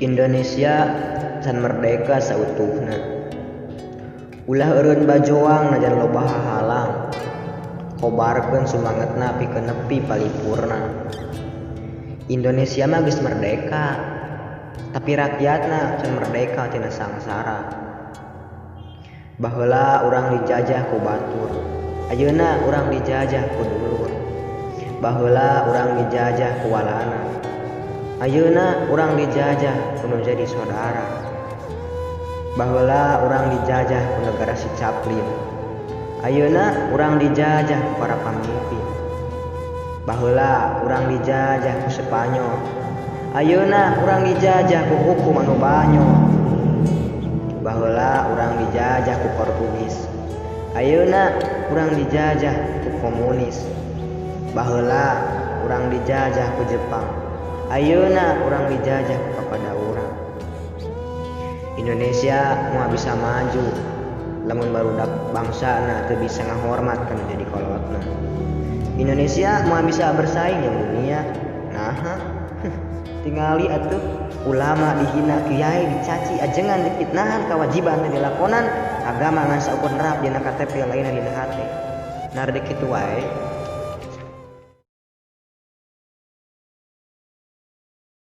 Indonesia can merdeka sautuhna. Ulah eureun bajoang najan loba hahalang. Kobarkeun sumangetna pikeun nepi paripurna. Indonesia mah geus merdeka, tapi rakyatna can merdeka tina sangsara. Baheula urang dijajah ku batur, ayeuna urang dijajah ku dulur. Baheula urang dijajah ku walana, ayeuna urang dijajah ku nu jadi saudara. Baheula urang dijajah ku negara si Caplin, ayeuna urang dijajah ku para pamimpin. Baheula urang dijajah ku Spanyol, ayeuna urang dijajah ku hukum anu banyo. Baheula urang dijajah ku Portugis, ayeuna urang dijajah ku komunis. Baheula urang dijajah ku Jepang, ayeuna urang dijajah ku kapada urang. Indonesia moal bisa maju lamun barudak bangsana teu bisa ngahormat kana jadi kolotna. Indonesia moal bisa bersaing jeung dunia, naha tingali atuh ulama dihina, kiai dicaci, ajengan difitnahan, kewajiban teu dilakonan, agama ngan saukur nerap dina KTP lainna dina hate. Nardi kitu wae.